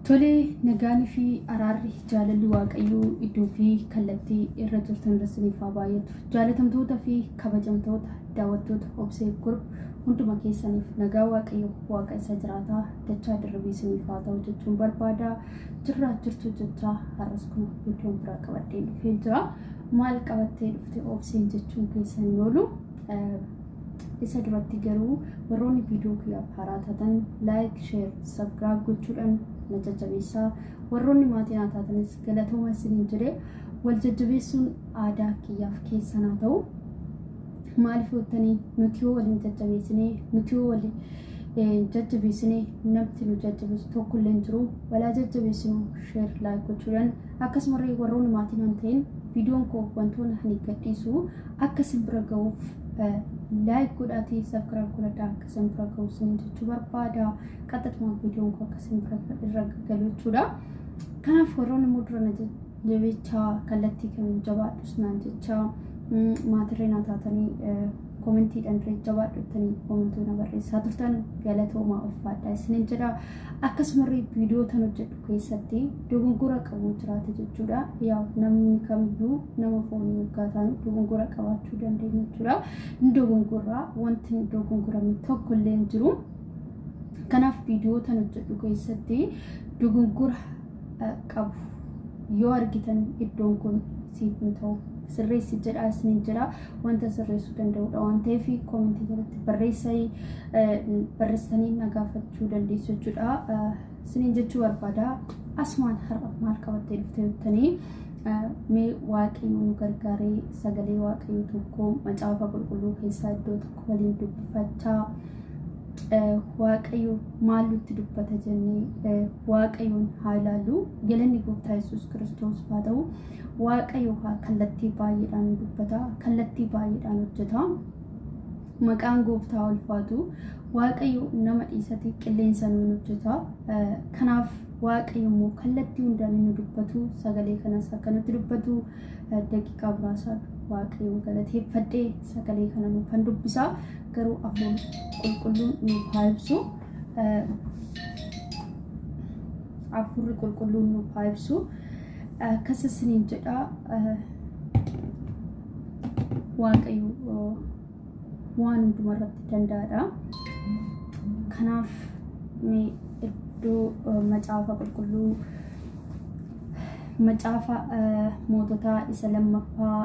Tole nagaanii fi araarri jaalalli waaqayyoo iddoo fi kallattii irra jirtan rasniif haa baay'atu. Jaalatamtoota fi kabajamtoota daawwattoota obsee gurb hunduma keessaniif nagaa waaqayyoo waaqa isa jiraataa dachaa dirribiisaniif haa ta'u jechuun barbaada. Jirtu jechaa har'as kun iddoon biraa qabadhee dhufee jira. Maal qabattee dhufte obseen jechuun keessan oolu isa duratti garuu warroonni viidiyoo kiyyaaf haaraa taatan laayik, sheer, sabskiraayib gochuudhaan na jajjabeessaa. Warroonni maatii naa taatanis galatooma isiniin jedhee wal jajjabeessuun aadaa kiyyaaf keessan haa ta'u. Maaliif jettanii nuti yoo waliin jajjabeessinee nuti yoo waliin jajjabeessinee namni nu jajjabeessu tokkollee hin jiru. Walaa jajjabeessinu sheer, laayik gochuudhaan akkasumallee warroonni maatii naa ta'in viidiyoon koo wantoonni ani gadhiisu akka isin bira ga'uuf like godhaatii subscribe godhaa akka isin bira ga'u isiniin jechuu barbaada. Qaxxatuma viidiyoon koo akka isin bira irra galu jechuudha. Kanaaf warroonni mudura na jajjabeechaa kallattii kamiin jabaadhus naan jechaa maatirree naa taatanii koomentiidhaan jabaadhuttanii koomentii na barreessaa turtan galatoomaa ulfaadhaa isiniin jedha. Akkasumallee viidiyoo tan hojjedhu keessatti dogongora qabu jiraata jechuudha. Yaa namni kamiyyuu nama foonii waggaa taanu dogongora qabaachuu dandeenya jechuudha. Dogongorraa wanti dogongorame tokkollee hin jiru. Kanaaf viidiyoo tan hojjedhu keessatti dogongora qabu yoo argitan iddoon kun siif hin ta'u sirreessi jedhaa isiniin jedha. Wanta sirreessuu danda'udha waan ta'eef koomentii jalatti barreessanii na gaafachuu dandeessu jechuudha. Isiniin jechuu barbaada. Asumaan har'a maal qabattee dhufte jettanii mee waaqayyoo nu gargaaree sagalee waaqayyoo tokko macaafa qulqulluu keessaa iddoo tokko waliin dubbifachaa waaqayyo maal nutti dubbata jennee waaqayyoon haa ilaallu. Galanni gooftaa Yesuus Kiristoos haa ta'u. Waaqayyo kallattii baay'eedhaan dubbata, kallattii baay'eedhaan hojjeta. Maqaan gooftaa ulfaatu. Waaqayyo nama dhiisatti qilleensa nuun hojjeta. Kanaaf waaqayyo immoo kallattii hundaan nu dubbatu, sagalee kanas akka nutti dubbatu daqiiqaa muraasaan waaqayyo galateeffadhee sagalee kana nuuf kan dubbisaa. Garuu afaan qulqulluun nuuf haa ibsu. Afurri qulqulluun nuuf haa ibsu. Akkas isiniin jedha. Waaqayyo waan hundumarratti danda'aadha. Kanaaf mee iddoo macaafa qulqulluu macaafa moototaa isa lammaffaa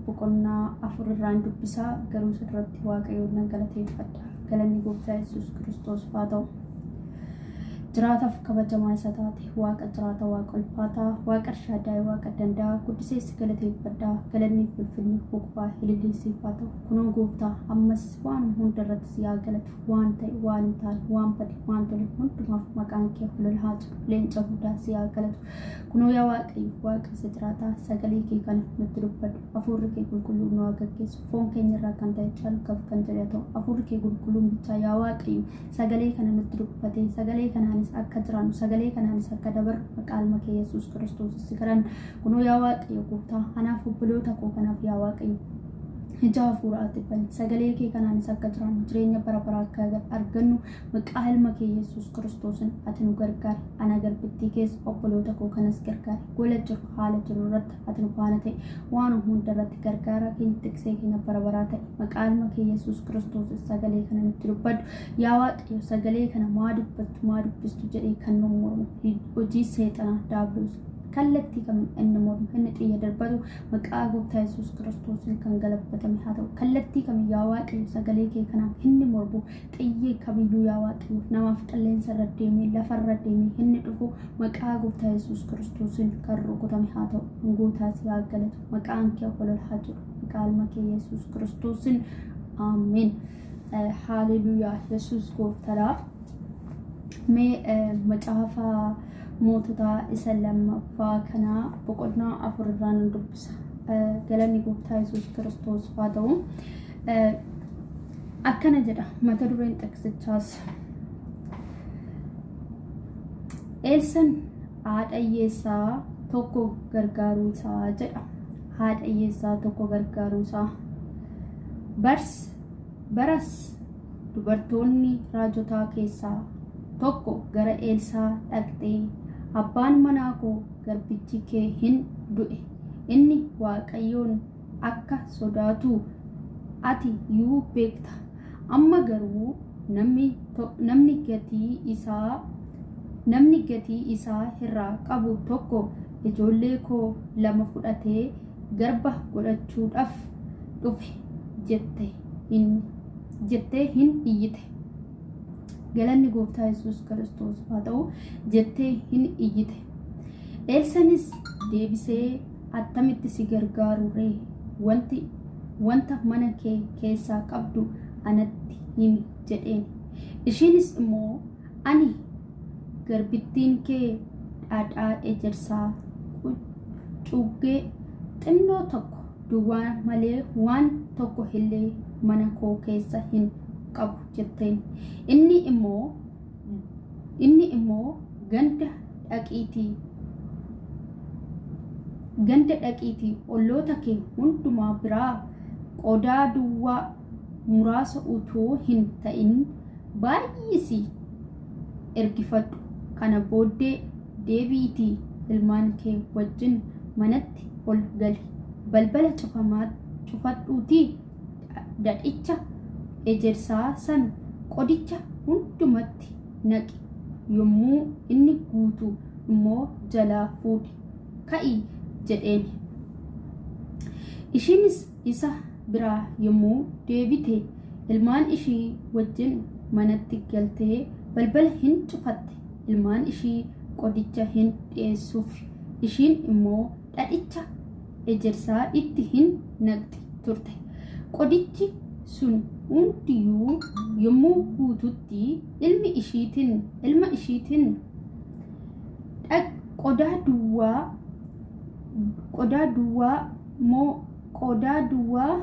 boqonnaa 4 irraan dubbisaa. Garuu irratti waaqayyoon nan galateeffadha. Galanni gooftaa Yesuus Kiristoos haa ta'u. Jiraataaf kabajamaa isa taate waaqa jiraata, waaqa ulfaataa, waaqa shaaddaa'e, waaqa danda'a guddiseessi galateeffadhaa. Galanni ulfinni boqbaa hililleessiif haa ta'u. Kunoo gooftaa ammas waan hundarratti si haa galatu. Waan ta'e, waan hin taane, waan bade, waan tole hundumaaf maqaan kee hulul haa jiru. Leenca guddaa si haa galatu. Kunoo yaa waaqayyo waaqa isa jiraataa sagalee kee kana nutti dubbadhu. Hafuurri kee qulqulluun nu haa gaggeessu. Foon keenya irraa kan ta'e caalu kan jedhe ta'u. Hafuurri kee qulqulluun bichaa yaa waaqayyo sagalee kana nutti dubbatee sagalee kanaan akka jiraannu sagalee kanaanis akka dabarru maqaan kee Yesuus Kiristoos si kadhanna. Kunoo yaa waaqayyo gooftaa anaaf obboloota koo kanaaf yaa waaqayyo ija hafuuraatti bani sagalee kee kanaanis akka jiraannu jireenya bara baraa akka argannu maqaan kee Yesuus Kiristoosin ati nu gargaari. Ana garbittii keessa obboloota koo kanas gargaari. Gola jiru haala jiru irratti ati nu faana ta'e waan hundarratti gargaara keenya tiksee keenya bara baraa ta'e maqaan kee Yesuus Kiristoos sagalee kana nutti dubbadhu. Yaa waaqayyo sagalee kana maa dubbattu maa dubbistu jedhee kan nu mormu hojii seexanaa daabiloos kallattii kamiin inni mormu inni xiyya darbatu maqaa gooftaa Yesuus Kiristoosiin kan galabbatame haa ta'u. Kallattii kamiin yaa waaqayyo sagalee kee kanaan inni mormu xiyyi kamiyyuu yaa waaqayyo namaaf qilleensa irra deemee lafa irra deemee inni dhufu maqaa gooftaa Yesuus Kiristoosiin kan rukutame haa ta'u. Gootaas yaa galatu maqaan kee holol haa jiru maqaan kee Yesuus Kiristoosiin ameen. Haleluuyaa. Yesuus gooftaadha. Mee macaafa moototaa isa lammaffaa kana boqonnaa 4 irraan dubbisa. Galanni gooftaa Yesuus Kiristoos haa ta'u. Akkana jedha mata dureen xaqsichaas. Eelsan haadha hiyyeessaa tokko gargaaruu isaa jedha. Haadha hiyyeessaa tokko gargaaruu isaa. Baras dubartoonni raajotaa keessaa tokko gara Eelsaa dhaqxee abbaan manaa koo garbichi kee hin du'e. Inni Waaqayyoon akka sodaatu ati yuu beekta. Amma garuu namni gatii isaa irraa qabu tokko ijoollee koo 2 fudhatee garba godhachuudhaaf dhufe jettee hin iyyite. Galanni Gooftaa Yesuus Kiristoos haa ta'u, jettee hin iyyite. Elsaanis deebisee attamitti si gargaaru ree? Wanta mana kee keessaa qabdu anatti himi jedheen. Ishiinis immoo ani garbittiin kee dhadhaa ejersaa cuuggee xinnoo tokko duwwaa malee waan tokko illee mana koo keessa hin qabu jetteen. Inni immoo ganda dhaqiitii olloota kee hundumaa biraa qodaa duwwaa muraasa utuu hin ta'in baay'isii ergifadhu. Kana booddee deebiitii ilmaan kee wajjin manatti ol gali. Balbala cufadhuutii dhadhicha ejersaa san qodicha hundumatti naqi. Yommuu inni guutu immoo jalaa fuudhi ka'i jedheen. Ishiinis isa biraa yommuu deebite ilmaan ishii wajjin manatti galtee balbala hin cufatte. Ilmaan ishii qodicha hin dhiyeessuuf. Ishiin immoo dhadhicha ejersaa itti hin naqxi turte. Qodichi sun hundiyyuu yommuu guututti ilma ishiitiin qodaa duwwaa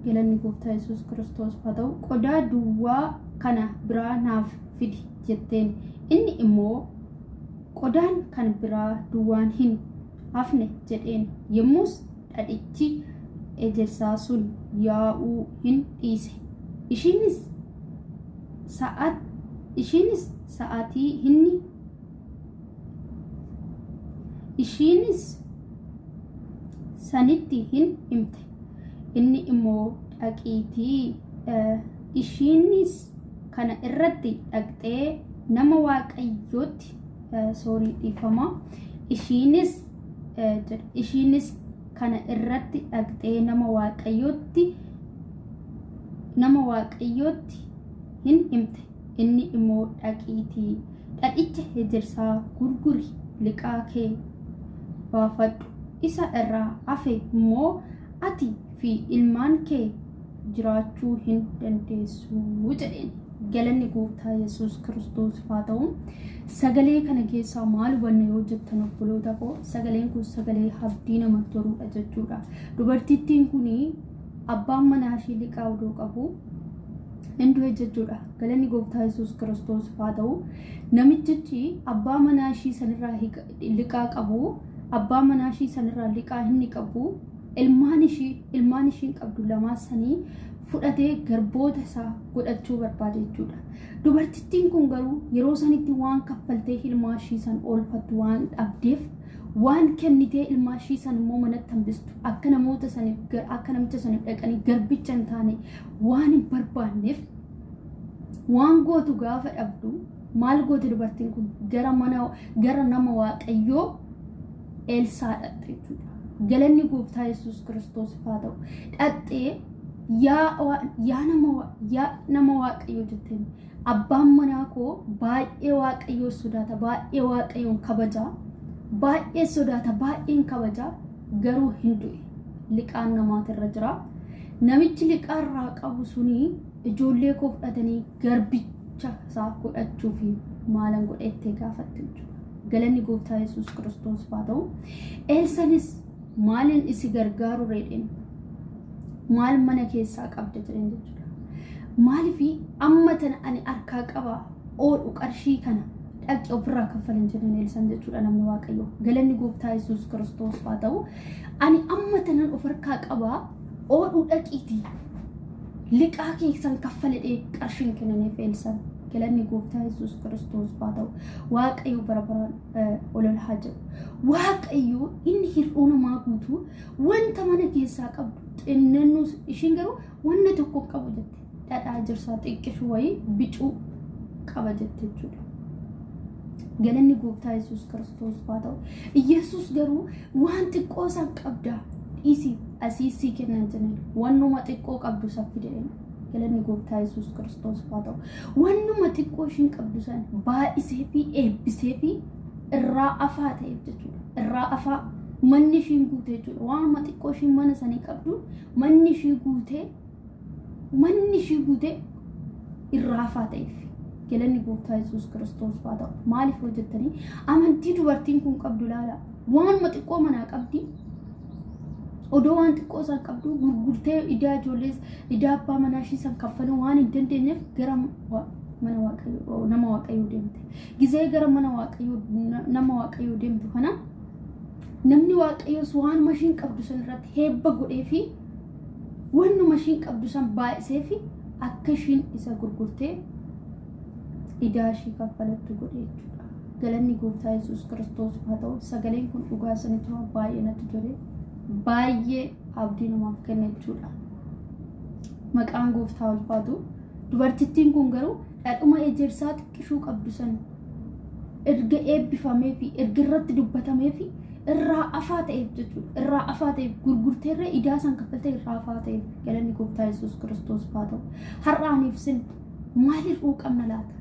galanni Gooftaa Yesuus Kiristoos haa ta'u, qodaa duwwaa kana biraa naaf fidi jetteen. Inni immoo qodaan kan biraa duwwaan hin hafne jedheen. Yommus dhadhichi ejersaa sun yaa'uu hin dhiise. Ishiinis sanitti hin himte. Inni immoo dhaqiitii ishiinis kana irratti dhaqxee nama Waaqayyootti dhiifama. Ishiinis kana irratti dhaqxee nama Waaqayyootti hin himte. Inni immoo dhaqiitii dhadhicha ejersaa gurguri liqaa kee baafadhu. Isa irraa hafe immoo ati fi ilmaan kee jiraachuu hin dandeessu jedheen. Galanni Gooftaa Yesuus Kiristoos haa ta'u. Sagalee kana keessaa maal hubanna yoo jettan obboloota koo, sagaleen kun sagalee abdii namatti toludha jechuudha. Dubartittiin kun abbaan manaa ishee liqaa odoo qabu hin du'e jechuudha. Galanni Gooftaa Yesuus Kiristoos haa ta'u. Namichichi abbaa manaa ishee sanirraa liqaa qabu, abbaa manaa ishee sanirraa liqaa inni qabu, ilmaan ishiin qabdu lamaa sanii fudhatee garboota isaa godhachuu barbaade jechuudha. Dubartittiin kun garuu yeroo sanitti waan kaffaltee ilmaa ishii san oolfattu waan dhabdeef waan kennitee ilmaa ishii san immoo manatti hambistu akka namicha saniif dhaqanii garbicha hin taane waan hin barbaanneef waan gootu gaafa dhabdu maal goote dubartiin kun gara nama Waaqayyoo Elsaa dhaqxe jechuudha. Galanni Gooftaa Yesuus Kiristoos haa ta'u. Dhaqxee yaa nama Waaqayyoo jetteen, abbaan manaa koo baay'ee Waaqayyoo sodaata, baay'ee Waaqayyoon kabajaa, baay'ee sodaata, baay'een kabajaa, garuu hin du'e. Liqaan namaatirra jira. Namichi liqaa irraa qabu suni ijoollee koo fudhatanii garbicha isaa godhachuuf maalan godhettee gaafatte jechuudha. Galanni Gooftaa Yesuus Kiristoos haa ta'u. Elsaanis maaliin isi gargaaru reedheen? Maal mana keessaa qabda jedheen jechuudha. Maaliifi amma tana ani harkaa qaba oodhu qarshii kana dhaqi ofirraa kaffalan jedheen Elsaan jechuudha namni Waaqayyoo. Galanni Gooftaa Yesuus Kiristoos haa ta'u. Ani amma tanan of harkaa qaba oodhu dhaqiitii liqaa keessan kaffaledhee qarshiin kennaneef Elsaan. galanni gooftaa Yesuus Kiristoos haa ta'u waaqayyo barabaraan ol haa jedhu waaqayyo inni hir'uu namaa guutuu wanta mana keessaa qabdu xinnannus ishiin garuu wanta tokko qabu jette dhadhaa jirsaa xiqqishu wayii bicuu qaba jette jechuudha. galanni gooftaa Yesuus Kiristoos haa ta'u Yesuus garuu waan xiqqoo san qabdaa dhiisii asiisii kennan jennaan wannuma xiqqoo qabdu saffi jedheen galanni gooftaa Yesuus Kiristoos haa ta'u wannuma xiqqoo ishiin qabdu san baay'isee fi eebbisee fi irraa afaa ta'eef jechuudha. irraa afaa manni ishiin guutee jechuudha. waanuma xiqqoo ishiin mana sanii qabdu manni ishii guutee irraa afaa ta'eef galanni gooftaa Yesuus Kiristoos haa ta'u maaliif hojjettanii amantii dubartiin kun qabdu laala waanuma xiqqoo manaa qabdi odoo waan xiqqoo san qabdu gurgurtee idaa ijoollees idaa abbaa manaa ishii san kaffaluu waan hin dandeenyeef gara mana waaqayyoo nama waaqayyoo deemte gizee gara mana waaqayyoo nama waaqayyoo deemtu kana namni waaqayyoos waan mashiin qabdu san irratti heebba godhee fi wannuma mashiin qabdu san baay'isee fi akka ishiin isa gurgurtee idaa ishii kaffalattu godhee jechuudha. galanni gooftaa Yesuus Kiristoos haa ta'u sagaleen kun dhugaa sanitti waan baay'ee natti tole baay'ee abdii namaaf kenna jechuudha. maqaan gooftaa ulfaatu dubartittiin kun garuu dhadhuma ejersaa xiqqishuu qabdu san erga eebbifamee fi erga irratti dubbatamee fi irraa afaa ta'eef jechuudha. irraa afaa ta'eef gurgurteerra idaa san kaffaltee irraa afaa ta'eef galanni gooftaa Yesuus Kiristoos haa ta'u har'aaniif sin maal hir'uu qabna laata?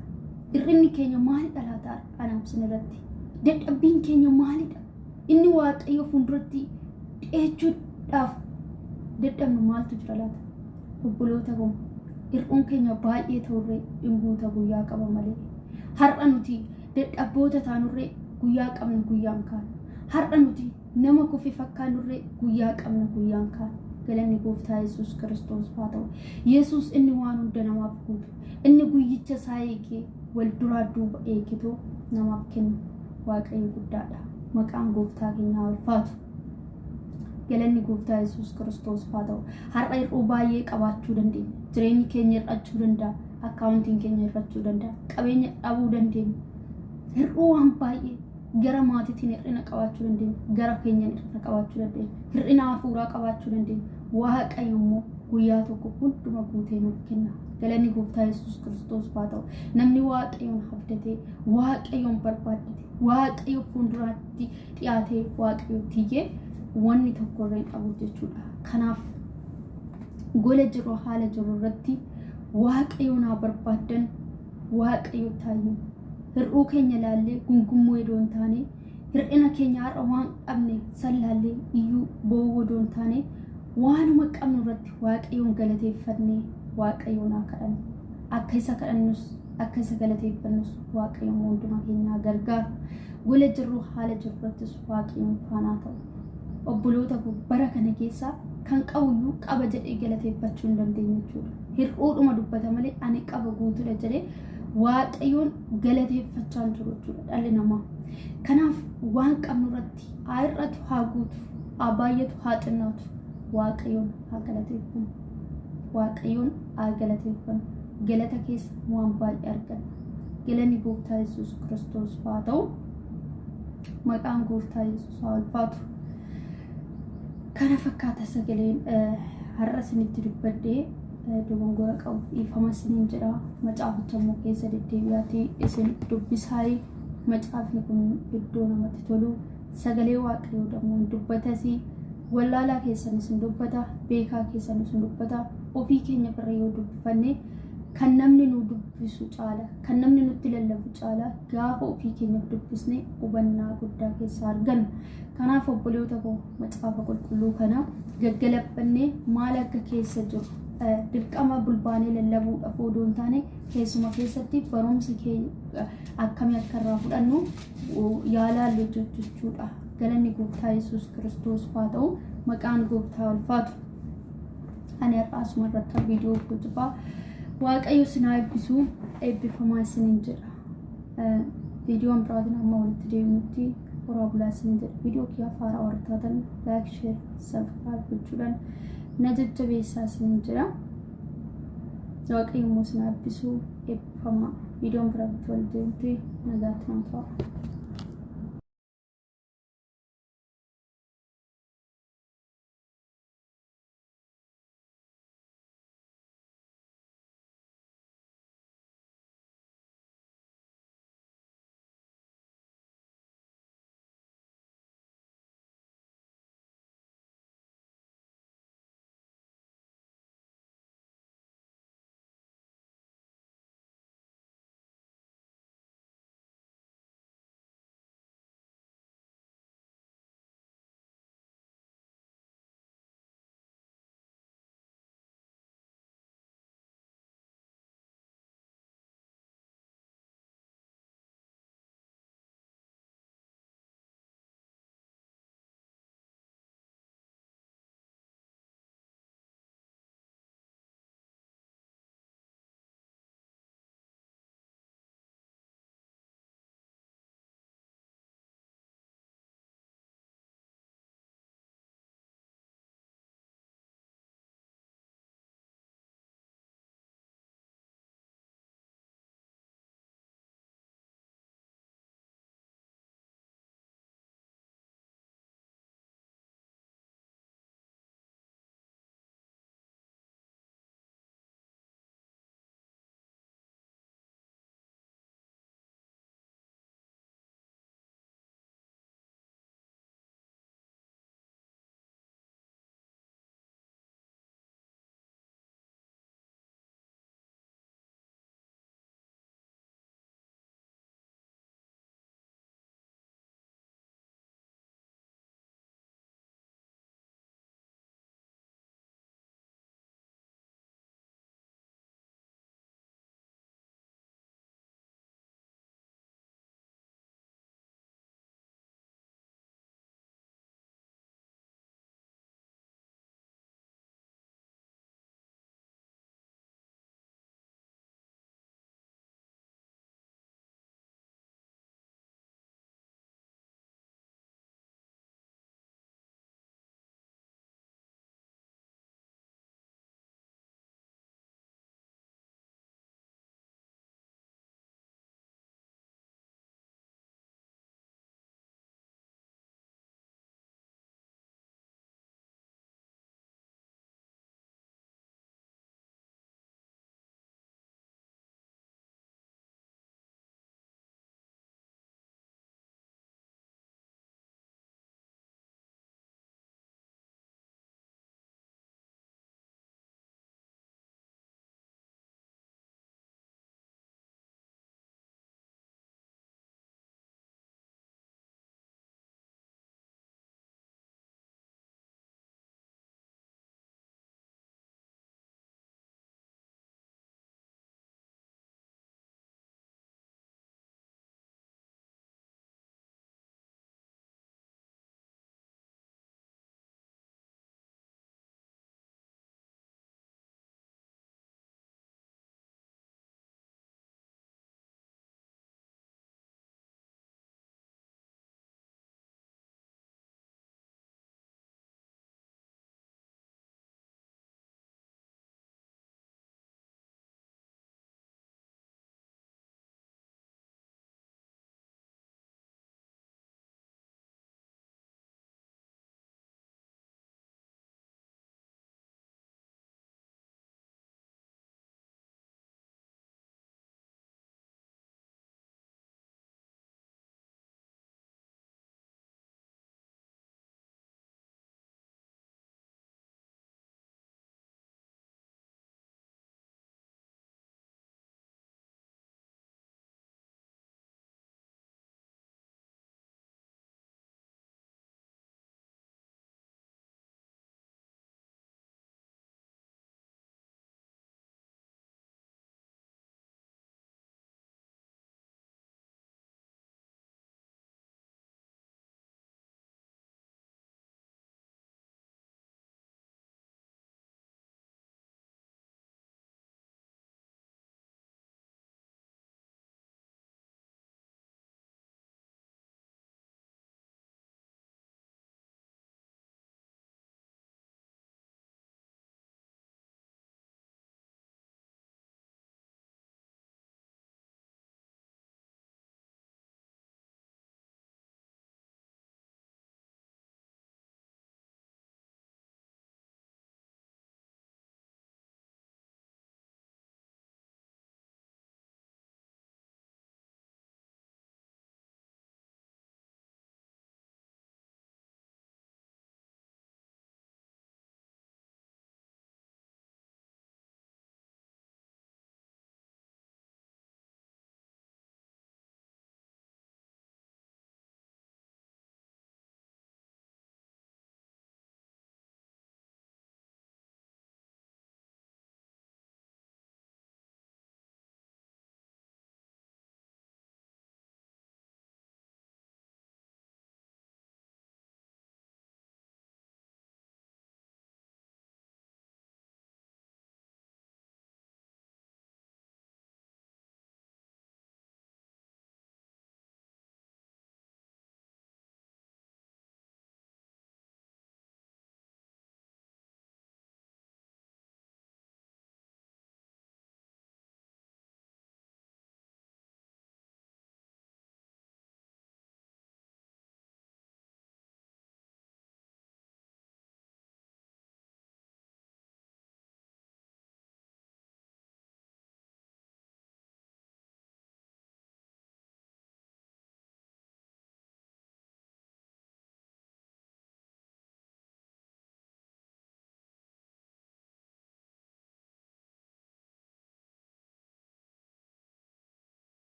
irrinni keenya maalidha laata anaaf sin irratti? dadhabbiin keenya maalidha? inni waaqayyo fuulduratti dhiyeechuudhaaf dadhabnu maaltu jira laata? obboloota koo hir'uun keenya baay'ee ta'urree dhimbuuta guyyaa qaba malee har'a nuti dadhabboota taanurree guyyaa qabna guyyaan kaan har'a nuti nama kufi fakkaanurree guyyaa qabna guyyaan kaan galanni gooftaa Yesuus Kiristoos haa ta'u Yesuus inni waan hunda namaaf guutu inni guyyicha isaa eegee wal duraa duuba eegitoo namaaf kennu waaqayyo guddaadha. maqaan gooftaa keenyaa ulfaatu galanni gooftaa Yesuus Kiristoos haa ta'u har'a hir'uu baay'ee qabaachuu dandeenya jireenyi keenya hir'achuu danda'a akkaawuntiin keenya hir'achuu danda'a qabeenya dhabuu dandeenya hir'uu waan baay'ee gara maatiitiin hir'ina qabaachuu dandeenya gara keenyaan hir'ina qabaachuu dandeenya hir'ina hafuuraa qabaachuu dandeenya waaqayyo immoo guyyaa tokko hunduma guutee nuuf kenna. galanni gooftaa Yesuus Kiristoos haa ta'u namni waaqayyoon abdatee waaqayyoon barbaaddate waaqayyo fuulduraatti dhiyaatee waaqayyotti iyyee wanni tokko irra hin qabu jechuudha. kanaaf gola jiru haala jiru irratti waaqayyoon haa barbaaddan waaqayyo taayyuu hir'uu keenya laallee gungummoo idoo hin taane hir'ina keenya har'a waan qabne sallaallee iyyuu boowwoo idoo hin taane waanuma qabnu irratti waaqayyoon galateeffannee waaqayyoon haa kadhannu akka isa kadhannus akka isa galateeffannus waaqayyoon hundumaa keenyaa gargaaru gola jiru haala jiru irrattis waaqayyoon faanaa ta'u. obboloota bara kana keessaa kan qabuyyuu qaba jedhee galateeffachuu hin dandeenye jechuudha. hir'uudhuma dubbata malee ani qaba guutuudha jedhee waaqayyoon galateeffachaa jiru jechuudha dhalli namaa. kanaaf waan qabnu irratti haa hir'atu haa guutu haa baay'atu haa xinnaatu waaqayyoon haa galateeffannu. waaqayyoon haa galateeffannu galata keessa waan baay'ee arganna. galanni gooftaa Yesuus Kiristoos haa ta'u maqaan gooftaa Yesuus haa ulfaatu. kana fakkaata sagaleen har'a isinitti dubbadhee dogongora qabu dhiifama isiniin jedha. macaaficha immoo keessa deddeebi'aatii isin dubbisaa. macaafni kun iddoo namatti tolu sagalee waaqayyoo dammoo dubbatasi wallaalaa keessanis hin dubbata beekaa keessanis hin dubbata ofii keenya bira yoo dubbifanne kan namni nu dubbisu caala kan namni nutti lallabu caala gaafa ofii keenya dubbisne hubannaa guddaa keessaa arganna. kanaaf obboloota koo macaafa qulqulluu kana gaggalabbannee maal akka keessa jiru dirqama bulbaanee lallabuudhaaf odoo hin taane keessuma keessatti barumsi keenya akkamii akka irraa fudhannu yaalaallee jechuudha. galanni gooftaa Yesuus Kiristoos haa ta'u maqaan gooftaa ulfaatu. ani har'aasuma irratti viidiyoo hojjechaa waaqayyo sinaa eebbisuu eebbifamaa isiniin jedha. viidiyoon biraatiin amma walitti deebinutti horaa bulaa isiniin jedha. viidiyoo kiyyaa faaraa wartaatan laayik sheer sabskiraayib gochuudhaan na jajjabeessaa isiniin jedha. waaqayyo immoo sinaa eebbisuu eebbifamaa. فيديون برابط والدنتي نجات نطاق